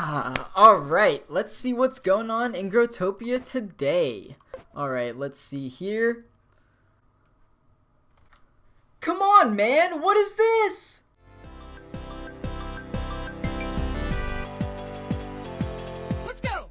Alright, let's see what's going on in Growtopia today. Alright, let's see here. Come on, man! What is this? Let's go!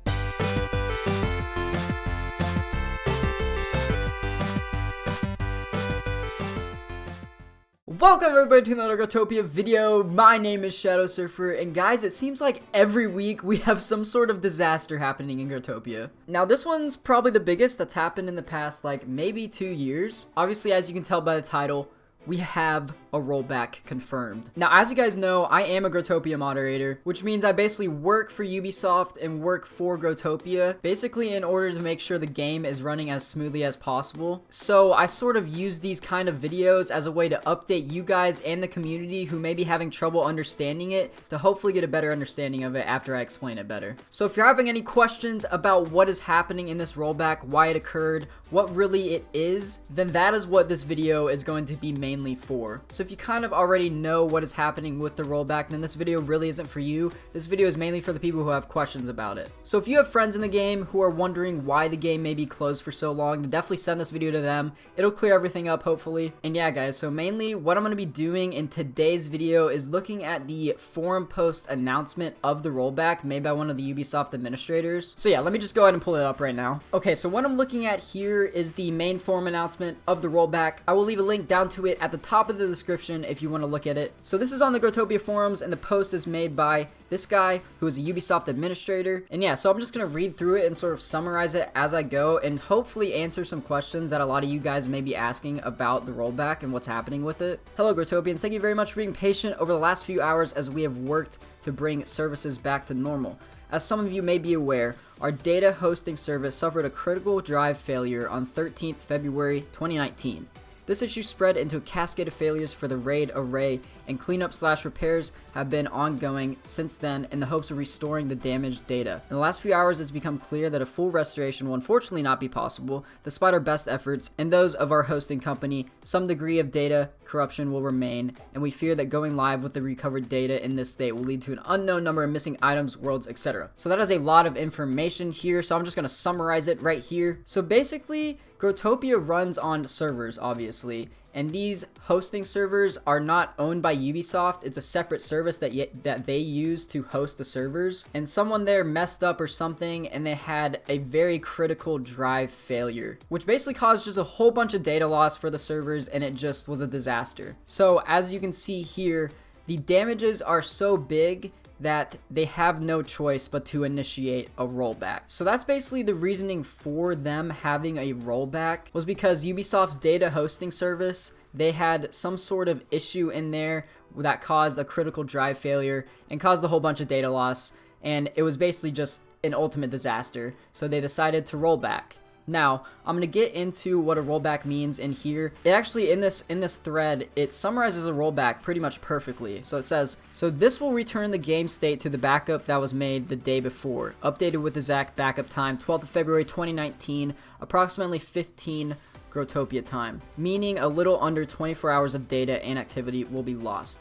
Welcome everybody to another Growtopia video. My name is ShadowSurfer, and guys, it seems like every week we have some sort of disaster happening in Growtopia. Now this one's probably the biggest that's happened in the past like maybe 2 years. Obviously, as you can tell by the title, we have a rollback confirmed. Now, as you guys know, I am a Growtopia moderator, which means I basically work for Ubisoft and work for Growtopia, basically in order to make sure the game is running as smoothly as possible. So I sort of use these kind of videos as a way to update you guys and the community who may be having trouble understanding it, to hopefully get a better understanding of it after I explain it better. So if you're having any questions about what is happening in this rollback, why it occurred, what really it is, then that is what this video is going to be mainly for. So if you kind of already know what is happening with the rollback, then this video really isn't for you. This video is mainly for the people who have questions about it. So if you have friends in the game who are wondering why the game may be closed for so long, then definitely send this video to them. It'll clear everything up, hopefully. And yeah, guys, so mainly what I'm going to be doing in today's video is looking at the forum post announcement of the rollback made by one of the Ubisoft administrators. So yeah, let me just go ahead and pull it up right now. Okay, so what I'm looking at here is the main forum announcement of the rollback. I will leave a link down to it at the top of the description if you want to look at it. So this is on the Growtopia forums, and the post is made by this guy who is a Ubisoft administrator. And yeah, so I'm just going to read through it and sort of summarize it as I go, and hopefully answer some questions that a lot of you guys may be asking about the rollback and what's happening with it. Hello Growtopians, thank you very much for being patient over the last few hours as we have worked to bring services back to normal. As some of you may be aware, our data hosting service suffered a critical drive failure on 13th February 2019. This issue spread into a cascade of failures for the RAID array, and cleanup/repairs have been ongoing since then in the hopes of restoring the damaged data. In the last few hours, it's become clear that a full restoration will unfortunately not be possible. Despite our best efforts and those of our hosting company, some degree of data corruption will remain, and we fear that going live with the recovered data in this state will lead to an unknown number of missing items, worlds, etc. So that is a lot of information here, so I'm just going to summarize it right here. So basically, Growtopia runs on servers, obviously, and these hosting servers are not owned by Ubisoft. It's a separate service that they use to host the servers, and someone there messed up or something, and they had a very critical drive failure, which basically caused just a whole bunch of data loss for the servers, and it just was a disaster. So as you can see here, the damages are so big that they have no choice but to initiate a rollback. So that's basically the reasoning for them having a rollback, was because Ubisoft's data hosting service, they had some sort of issue in there that caused a critical drive failure and caused a whole bunch of data loss, and it was basically just an ultimate disaster. So they decided to roll back. Now, I'm going to get into what a rollback means in here. It actually, in this thread, it summarizes a rollback pretty much perfectly. So it says, so this will return the game state to the backup that was made the day before, updated with exact backup time, 12th of February 2019, approximately 15 Growtopia time, meaning a little under 24 hours of data and activity will be lost.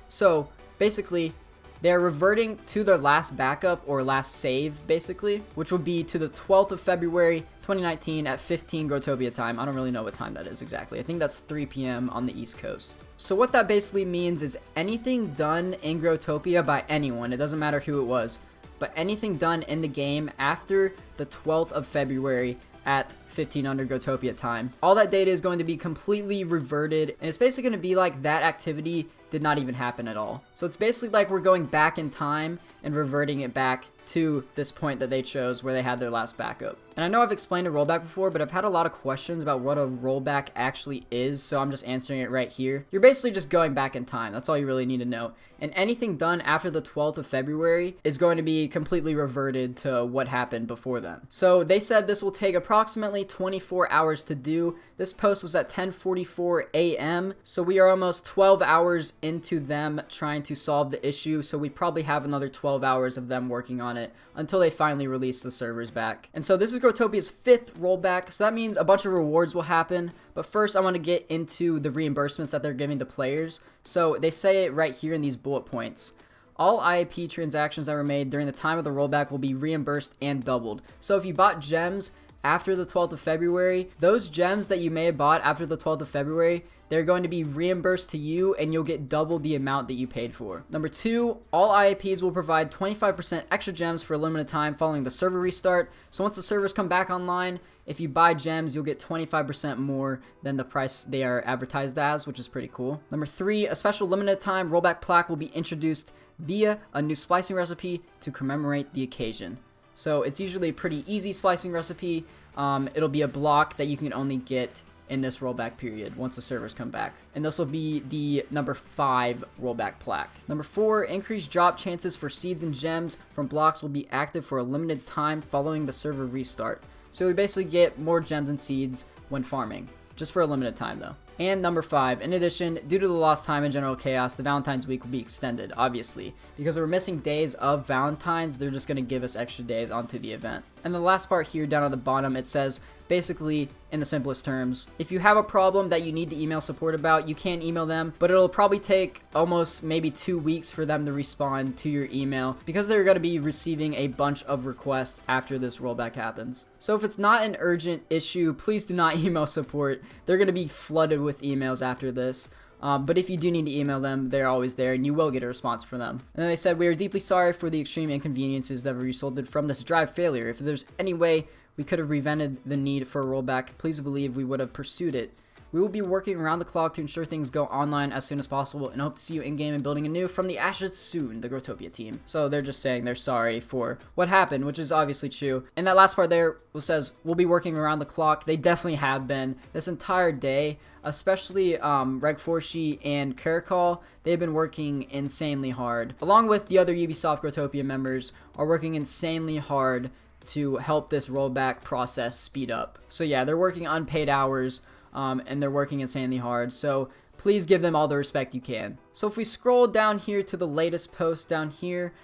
So basically, they're reverting to their last backup or last save, basically, which would be to the 12th of February 2019 at 15 Growtopia time. I don't really know what time that is exactly. I think that's 3 p.m. on the East Coast. So what that basically means is anything done in Growtopia by anyone, it doesn't matter who it was, but anything done in the game after the 12th of February at 1500 Growtopia time, all that data is going to be completely reverted, and it's basically going to be like that activity did not even happen at all. So it's basically like we're going back in time and reverting it back to this point that they chose where they had their last backup. And I know I've explained a rollback before, but I've had a lot of questions about what a rollback actually is, so I'm just answering it right here. You're basically just going back in time. That's all you really need to know. And anything done after the 12th of February is going to be completely reverted to what happened before then. So they said this will take approximately 24 hours to do. This post was at 10:44 a.m., so we are almost 12 hours into them trying to solve the issue, so we probably have another 12 hours of them working on it until they finally release the servers back. And so this is Growtopia's 5th rollback, so that means a bunch of rewards will happen, but first I want to get into the reimbursements that they're giving to players. So they say it right here in these bullet points. all IAP transactions that were made during the time of the rollback will be reimbursed and doubled. So if you bought gems after the 12th of February, those gems that you may have bought after the 12th of February, they're going to be reimbursed to you and you'll get double the amount that you paid for. Number 2, all IAPs will provide 25% extra gems for a limited time following the server restart. So once the servers come back online, if you buy gems, you'll get 25% more than the price they are advertised as, which is pretty cool. Number 3, a special limited time rollback plaque will be introduced via a new splicing recipe to commemorate the occasion. So it's usually a pretty easy splicing recipe. It'll be a block that you can only get in this rollback period once the servers come back. And this will be the number 5 rollback plaque. Number 4, increased drop chances for seeds and gems from blocks will be active for a limited time following the server restart. So we basically get more gems and seeds when farming, just for a limited time though. And number 5, in addition, due to the lost time and general chaos, the Valentine's week will be extended, obviously. Because we're missing days of Valentine's, they're just going to give us extra days onto the event. And the last part here down at the bottom, it says, basically, in the simplest terms, if you have a problem that you need to email support about, you can email them, but it'll probably take almost maybe 2 weeks for them to respond to your email because they're going to be receiving a bunch of requests after this rollback happens. So if it's not an urgent issue, please do not email support. They're going to be flooded with emails after this. But if you do need to email them, they're always there and you will get a response from them. And then they said, we are deeply sorry for the extreme inconveniences that resulted from this drive failure. If there's any way we could have prevented the need for a rollback, please believe we would have pursued it. We will be working around the clock to ensure things go online as soon as possible and hope to see you in-game and building anew from the ashes soon, the Growtopia team. So they're just saying they're sorry for what happened, which is obviously true. And that last part there says, we'll be working around the clock. They definitely have been this entire day, especially Regforshi and Caracol. They've been working insanely hard. Along with the other Ubisoft Growtopia members are working insanely hard to help this rollback process speed up. So yeah, they're working unpaid hours. And they're working insanely hard, so please give them all the respect you can. So if we scroll down here to the latest post down here,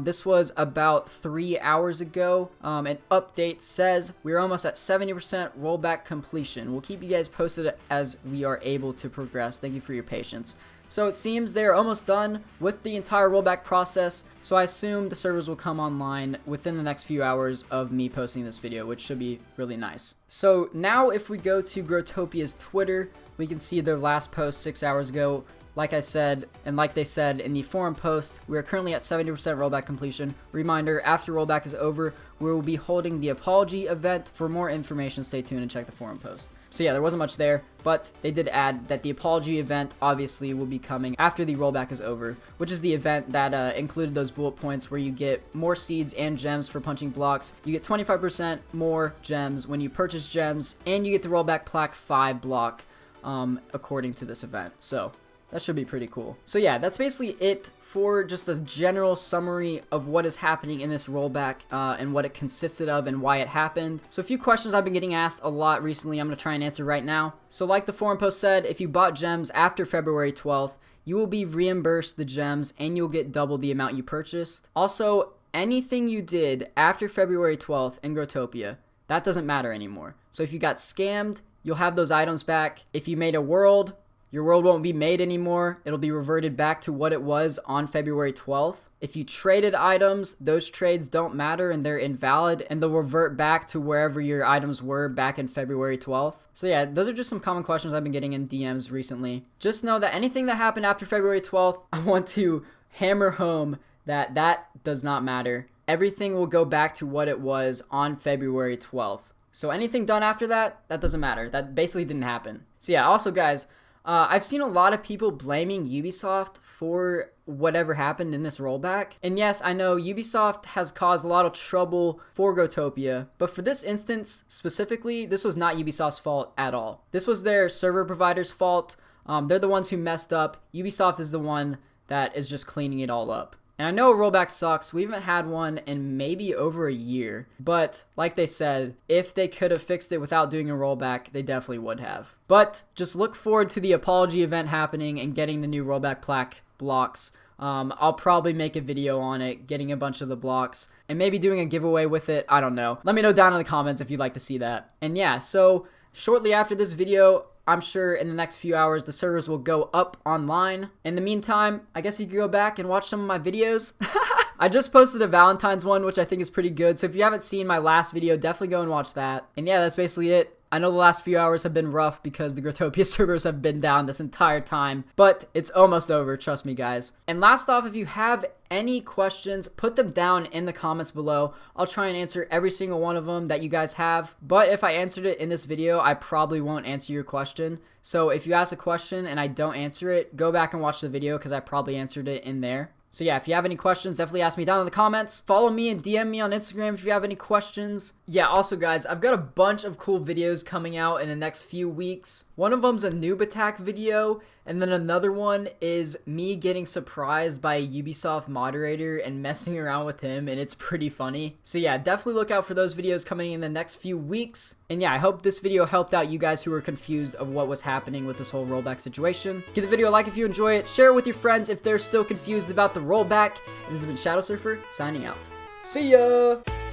this was about 3 hours ago. An update says we're almost at 70% rollback completion. We'll keep you guys posted as we are able to progress. Thank you for your patience. So it seems they're almost done with the entire rollback process, so I assume the servers will come online within the next few hours of me posting this video, which should be really nice. So now if we go to Growtopia's Twitter, we can see their last post 6 hours ago. Like I said, and like they said in the forum post, we are currently at 70% rollback completion. Reminder, after rollback is over, we will be holding the apology event. For more information, stay tuned and check the forum post. So yeah, there wasn't much there, but they did add that the apology event obviously will be coming after the rollback is over, which is the event that included those bullet points where you get more seeds and gems for punching blocks. You get 25% more gems when you purchase gems, and you get the rollback plaque 5 block according to this event. So that should be pretty cool. So yeah, that's basically it for just a general summary of what is happening in this rollback and what it consisted of and why it happened. So a few questions I've been getting asked a lot recently I'm going to try and answer right now. So like the forum post said, if you bought gems after February 12th, you will be reimbursed the gems and you'll get double the amount you purchased. Also, anything you did after February 12th in Growtopia, that doesn't matter anymore. So if you got scammed, you'll have those items back. If you made a world, your world won't be made anymore. It'll be reverted back to what it was on February 12th. If you traded items, those trades don't matter and they're invalid and they'll revert back to wherever your items were back in February 12th. So yeah, those are just some common questions I've been getting in DMs recently. Just know that anything that happened after February 12th, I want to hammer home that that does not matter. Everything will go back to what it was on February 12th. So anything done after that, that doesn't matter. That basically didn't happen. So yeah, also guys, I've seen a lot of people blaming Ubisoft for whatever happened in this rollback. And yes, I know Ubisoft has caused a lot of trouble for Growtopia, but for this instance specifically, this was not Ubisoft's fault at all. This was their server provider's fault. They're the ones who messed up. Ubisoft is the one that is just cleaning it all up. And I know a rollback sucks. We haven't had one in maybe over a year. But like they said, if they could have fixed it without doing a rollback, they definitely would have. But just look forward to the apology event happening and getting the new rollback plaque blocks. I'll probably make a video on it, getting a bunch of the blocks, and maybe doing a giveaway with it. I don't know. Let me know down in the comments if you'd like to see that. And yeah, so shortly after this video, I'm sure in the next few hours the servers will go up online. In the meantime, I guess you can go back and watch some of my videos. I just posted a Valentine's one, which I think is pretty good. So if you haven't seen my last video, definitely go and watch that. And yeah, that's basically it. I know the last few hours have been rough because the Growtopia servers have been down this entire time, but it's almost over, trust me guys. And last off, if you have any questions, put them down in the comments below. I'll try and answer every single one of them that you guys have, but if I answered it in this video, I probably won't answer your question. So if you ask a question and I don't answer it, go back and watch the video because I probably answered it in there. So yeah, if you have any questions, definitely ask me down in the comments. Follow me and DM me on Instagram if you have any questions. Yeah, also guys, I've got a bunch of cool videos coming out in the next few weeks. One of them's a noob attack video, and then another one is me getting surprised by a Ubisoft moderator and messing around with him, and it's pretty funny. So yeah, definitely look out for those videos coming in the next few weeks. And yeah, I hope this video helped out you guys who were confused of what was happening with this whole rollback situation. Give the video a like if you enjoy it, share it with your friends if they're still confused about the rollback. And this has been ShadowSurfer, signing out. See ya!